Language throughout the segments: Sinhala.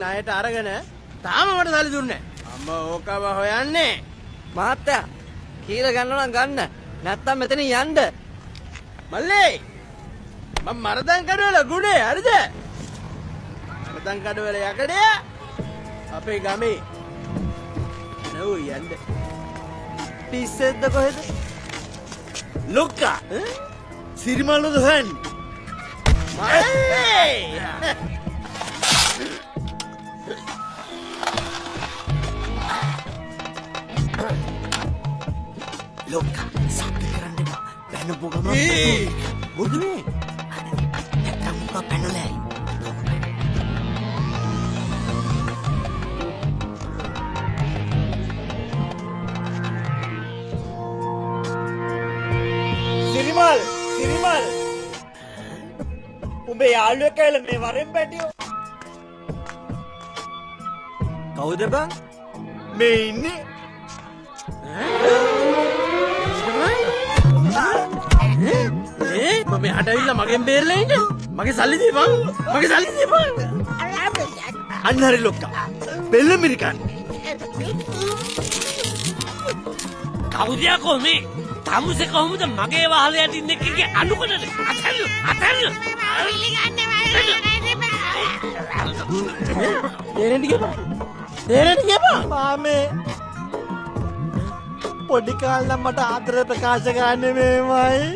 ණයට අරගෙන තාම මට සල්ලි දුන්නේ නැහැ. අම්මා ඕකව හොයන්නේ. මහත්තයා කීලා ගන්නවා නම් ගන්න. නැත්තම් මෙතනින් යන්න. මල්ලේ මම මරදන් කඩවල ගුණේ හරිද? මරදන් කඩවල යකඩය අපේ ගමේ. නෝ යන්න. පිස්සෙද්ද කොහෙද? ලොක්කා සිරිමල්ලද හොයන්නේ? මල්ලේ ලොක්කා සත්‍ය කරන්න එපා. බැනපු ගම බුදුනේ නැත්තම් මොකක් පැනලයි. සිරිමල් උඹේ යාළුවෙක් කියලා මේ වරෙන් පැටියෝ කවුද බං? මේ ඉන්නේ මම යට ඇවිල්ලා මගෙන් බේරලා ඉන්න මගේ සල්ලි දීපන් අන්න හරි ලොක්කා බෙල්ල මිරිකන්නේ කවුද කොහොමේ තමුසේ කොහොමද මගේ වහලේ යටින් එක්කගේ අනුකඩට අතල්ල තේරෙන්න කියපන් මාමේ පොඩි කාලේ මට ආදර ප්‍රකාශ කරන්නේ මේමයි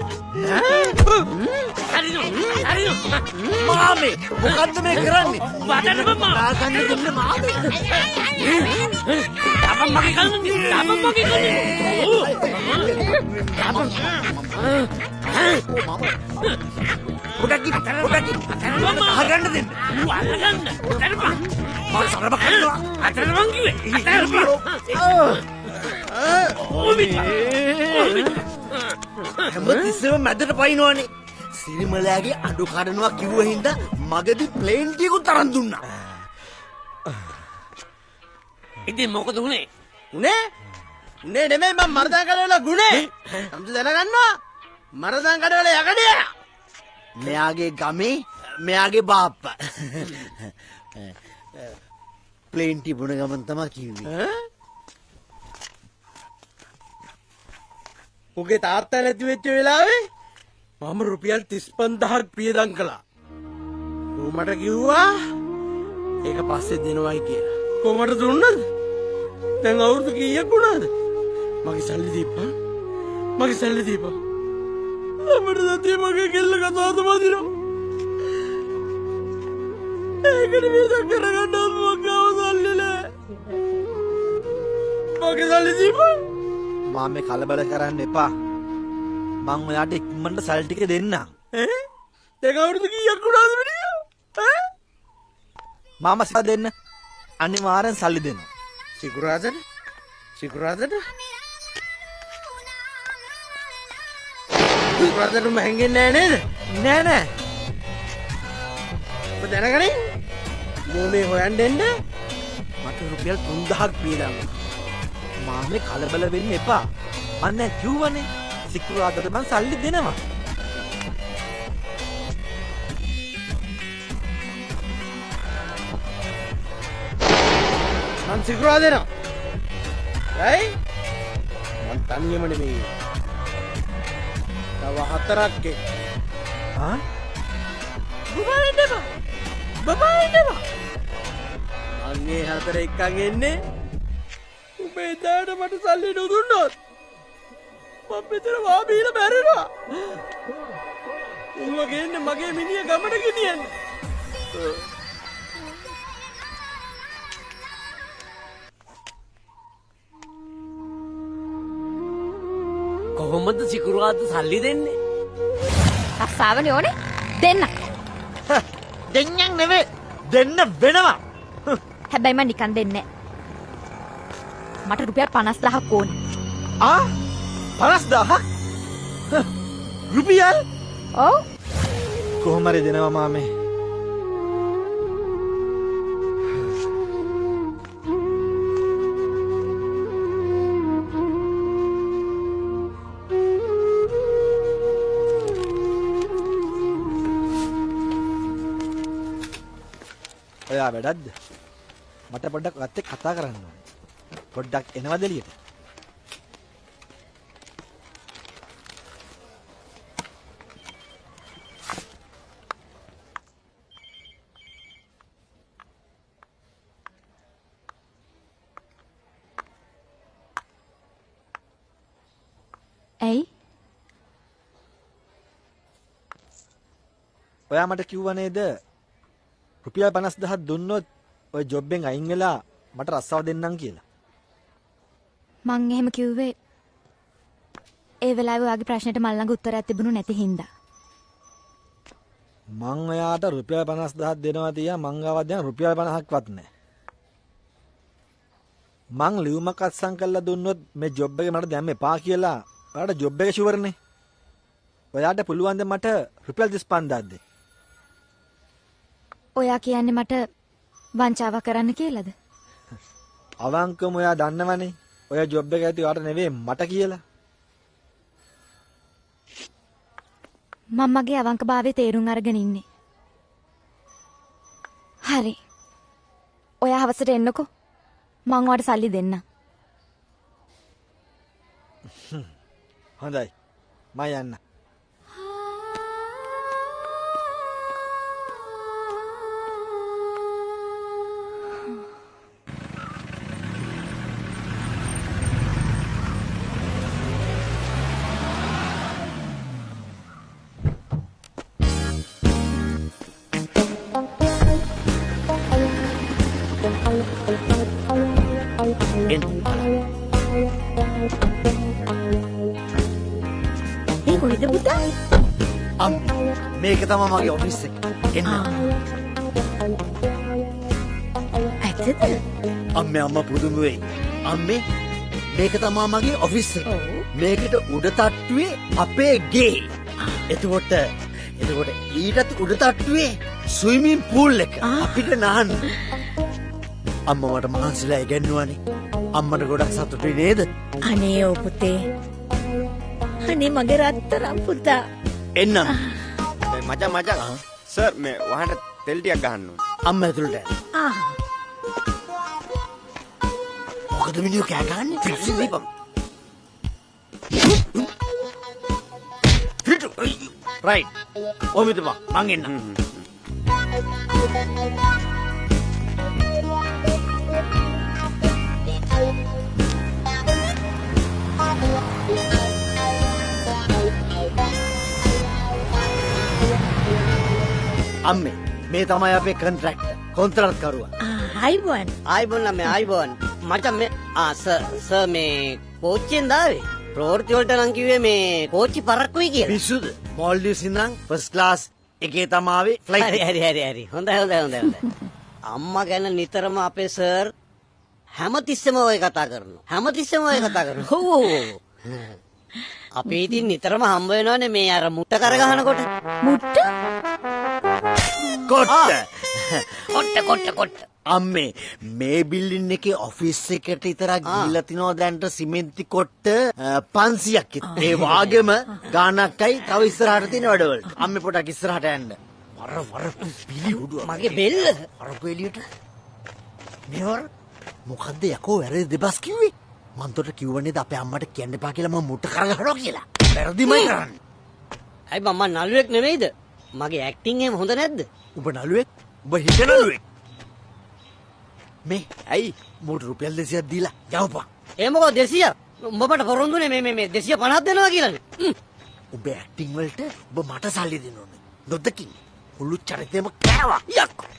මාමේ මොකද්ද මේ කරන්නේ වදන්න මම ආසන්න දෙන්න මාමේ තාපම් මගේ කන්නේ පොඩක් අහගන්න දෙන්න වහගන්න අතරපන් මම සරබ කරනවා අතරපන් කිව්වේ අතරපන් හැමතිස්සෙම මැදට පයින්නවනේ සිරිමලයාගේ අඩු කඩනවා කිව්ව හින්දා මගදී ප්ලේන් ටිකකුත් තරන් දුන්නා ඉතින් මොකද උනේ උනේ නෙමෙයි මම මරදන් කඩවල ගුණේ අම්ද දැනගන්නවා මරදන් කඩවල යකඩය මෙයාගේ ගමේ මෙයාගේ බාප්පා ප්ලේන් ටිබුණ ගමන් තමයි කිව්වේ උගේ තාත්තා නැති වෙච්ච වෙලාවේ මම රුපියල් 35000ක් පියදම් කළා. ඌ මට කිව්වා ඒක පස්සේ දෙනවයි කියලා. කොහමද දුන්නද? දැන් අවුරුදු කීයක් වුණාද? මගේ සල්ලි දීපන්. අපිට දැතිය මගේ කෙල්ල කතාවද මදිනවා. ඒකට විසක් කරගන්නත් මගාව සල්ලි නෑ. මගේ සල්ලි දීපන්. මාමේ කලබල කරන්න එපා. මං ඔයාට ඉක්මනට සල්ලි ටික දෙන්නම්. දැන් අවුරුදු කීයක් වුණාද මිනිහා? මාමා සල්ලි දෙන්න. අනිවාර්යෙන් සල්ලි දෙනවා. සිකුරාදට සිකුරාදට හැංගෙන්නේ නෑ නේද? නෑ. ඔබ දැනගනින්. මොනේ හොයන්න එන්න මට රුපියල් 3000ක් පියදම්. මාමේ කලබල වෙන්න එපා. මං දැන් කිව්වනේ සිකුරාදට මං සල්ලි දෙනවා. මං සිකුරා දෙනවා. ඇයි? මං තනියම නෙමෙයි. තව 4ක් එක්ක. ආ? බබා එන්නවා. මං ඒ 4 එක්කන් එන්නේ. උඹේ දාඩ මට සල්ලි නොදුන්නොත් මම මෙතන වාබීලා මැරෙනවා. උඹ ගේන්නේ මගේ මිනිහ ගමට ගෙනියන්න. කොහොමද සිකුරාද සල්ලි දෙන්නේ රස්සාවනේ ඕනේ දෙන්න. දෙන්නක් නෙවෙයි. දෙන්න වෙනවා. හැබැයි මම නිකන් දෙන්නේ නැහැ. මට රුපියල් 50000ක් ඕනේ. ආ 50000ක්? රුපියල්? ඔව්. කොහොම හරි දෙනවා මාමේ. ඔයා වැඩක්ද? මට පොඩ්ඩක් ඔයත් එක්ක කතා කරන්න ඕනේ. පොඩ්ඩක් එනවද එළියට? ඇයි? ඔයා මට කිව්වා නේද රුපියල් 50000ක් දුන්නොත් ඔය ජොබ් එකෙන් අයින් වෙලා මට රස්සාව දෙන්නම් කියලා. මං එහෙම කිව්වේ ඒ වෙලාවේ ඔයාගේ ප්‍රශ්නෙට මල් ළඟ උත්තරයක් තිබුණු නැති හින්දා. මං ඔයාට රුපියල් 50000ක් දෙනවා තියා මං ගාව දැන් රුපියල් 50ක්වත් නැහැ. මං ලියුමක් අත්සන් කරලා දුන්නොත් මේ ජොබ් එක මට දැන් එපා කියලා ඔයාට ජොබ් එක ෂුවර්නේ. ඔයාට පුළුවන් ද මට රුපියල් 35000ක් දෙන්න? ඔයා කියන්නේ මට වංචාවක් කරන්න කියලාද? අවංකවම ඔයා දන්නවනේ ඔය ජොබ් එක ඇති ඔයාට නෙවෙයි මට කියලා. මම මගේ අවංකභාවයේ තේරුම් අරගෙන ඉන්නේ. හරි. ඔයා හවසට එන්නකෝ. මං ඔයාට සල්ලි දෙන්නම්. හොඳයි. මම යන්න. මේ කොහෙද පුතා? මේක තමයි මගේ ඔෆිස් එක. එන්න. ඇත්තද? අම්මා පුදුම වෙයි. අම්මේ මේක තමයි මගේ ඔෆිස් එක. මේකට උඩ තට්ටුවේ අපේ ගේ. එතකොට ඊටත් උඩ තට්ටුවේ ස්විමින් pool එක. අපිට නහන්න. අම්මා මට මහන්සිලා ඉගෙනුවානේ. අම්මට ගොඩක් සතුටුයි නේද? අනේ ඔව් පුතේ. අනේ මගේ රත්තරන් පුතා. එන්න. මචං සර් මේ වහන්න තෙල් ටිකක් ගහන්න ඕන. අම්මා ඇතුළට යන්න. මොකද මිනිහෝ කෑ ගහන්නේ? පිස්සු දීපම්. රයිට්. ඔය මිතුම මං එන්න. අම්මේ මේ තමයි අපේ කොන්ත්‍රාත් කරුවා. ආයිබෝන්. ආයිබෝන් ළමයා ආයිබෝන්. මචං මේ සර් මේ කෝච්චියෙන් දාවේ. ප්‍රවෘත්ති වලට නම් කිව්වේ මේ කෝච්චි පරක්කුයි කියලා. පිස්සුද? මෝල්ඩිව්ස් ඉඳන් ෆස්ට් ක්ලාස් එකේ තමයි ෆ්ලයිට්. හරි. හොඳයි. අම්මා ගැන නිතරම අපේ සර් හැමතිස්සෙම ඔය කතා කරනවා. ඔව්. අපි ඉතින් නිතරම හම්බ වෙනවනේ මේ අර මුට්ට කර ගහනකොට. මුට්ට? කොට්ට. අම්මේ මේ බිල්ඩින් එකේ ඔෆිස් එකට විතරක් ගිහිල්ලා තිනවා දැන්ට සිමෙන්ති කොට්ට 500ක්. ඒ වාගෙම ගානක්යි තව ඉස්සරහට තියෙන වැඩවලට. අම්මේ පොඩක් ඉස්සරහට යන්න. වර පිලි උඩුව. මගේ බෙල්ල. අරකෝ එළියට. මේවර මොකද්ද යකෝ වැරදි දෙබස් කිව්වේ? මං තොට කිව්ව නේද අපේ අම්මට කියන්න එපා කියලා මම මුට්ට කරගහනවා කියලා. වැරදිමයි කරන්නේ. ඇයි මම නළුවෙක් නෙවෙයිද? මගේ ඇක්ටිං එහෙම හොඳ නැද්ද? උඹ නළුවෙක්? උඹ හිත නළුවෙක්? මේ ඇයි මෝට රුපියල් 200ක් දීලා යවපන්. ඒ මොකද 200? උඹට පොරොන්දුනේ මේ 250ක් දෙනවා කියලානේ. උඹ ඇක්ටිං වලට උඹ මට සල්ලි දෙන්න ඕනේ. නොදකින් මුළු චරිතෙම කෑවා. යක්කෝ.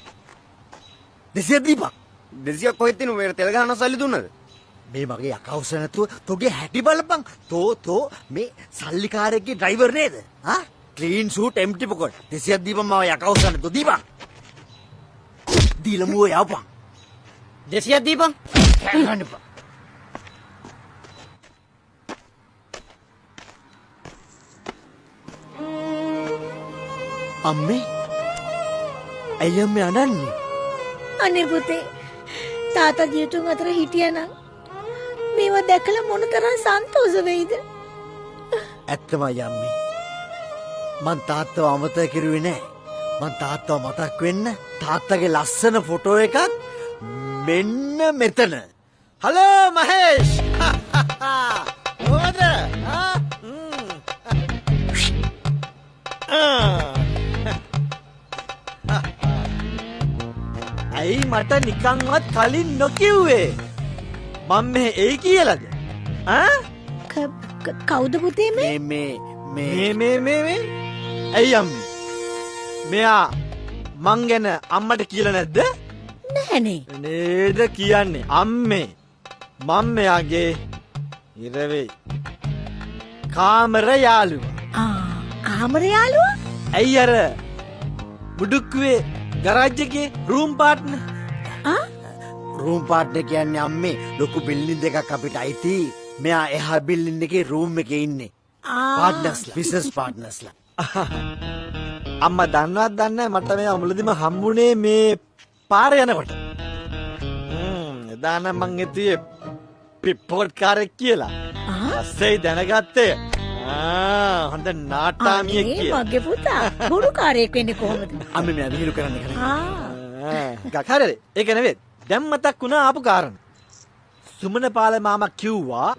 200 දීපන්. 200ක් කොහෙද තියෙනු මේකට තෙල් ගහන්න සල්ලි දුන්නද? මේ මගේ අකවුස් නැතුව තෝගේ හැටි බලපන්. තෝ මේ සල්ලිකාරයෙක්ගේ ඩ්‍රයිවර් නේද? හා? Clean suit empty pocket. 200ක් දීපන් මම යකවුස් නැතුව දීපන්. දීලා මුව යවපන්. 200ක් දීපන්. ගන්න එපා. අම්මේ ඇයි අම්මේ අනන්නේ? අනේ පුතේ. තාත්තා ජීතුන් අතර හිටියනම් මේව දැකලා මොනතරම් සන්තෝෂ වෙයිද? ඇත්තමයි අම්මේ. මං තාත්තව අමතක කරුවේ නෑ. මං තාත්තව මතක් වෙන්න තාත්තගේ ලස්සන ෆොටෝ එකක් මෙන්න මෙතන. හලෝ මහේෂ්. කොහොමද? ඇයි මට නිකන්වත් කලින් නොකිව්වේ? මම මේ එයි කියලාද? කවුද පුතේ මේ? මේ ඇයි අම්මේ? මෙයා මං ගැන අම්මට කියලා නැද්ද? නැහනේ. නේද කියන්නේ අම්මේ. මම මෙයාගේ ඉරවෙයි. කාමර යාළුවා. කාමර යාළුවා? ඇයි අර බුඩුක්කුවේ ගරාජ් එකේ රූම් පාර්ට්නර්? රූම් පාර්ට්නර් කියන්නේ අම්මේ ලොකු බිල්ඩින් දෙකක් අපිට අයිති. මෙයා එහා බිල්ඩින් එකේ රූම් එකේ ඉන්නේ. පාර්ට්නර්ස්ලා, බිස්නස් පාර්ට්නර්ස්ලා. අම්මා දන්නවත් දන්නේ මට මේ අමුලදිම හම්බුනේ මේ පාර යනකොට. එදා නම් මං හිතුවේ පිප්පෝට් කාරෙක් කියලා. පස්සේ දැනගත්තේ හොඳ නාට්‍යාමියෙක් කියලා. මගේ පුතා ගුරුකාරයෙක් වෙන්නේ කොහොමද? අම්මේ මෙයා විහිළු කරන්න කරන්නේ. ගක් හරියද? ඒක නෙවෙයි. දැන් මතක් වුණා ආපු කාරණා. සුමන පාල මාමා කිව්වා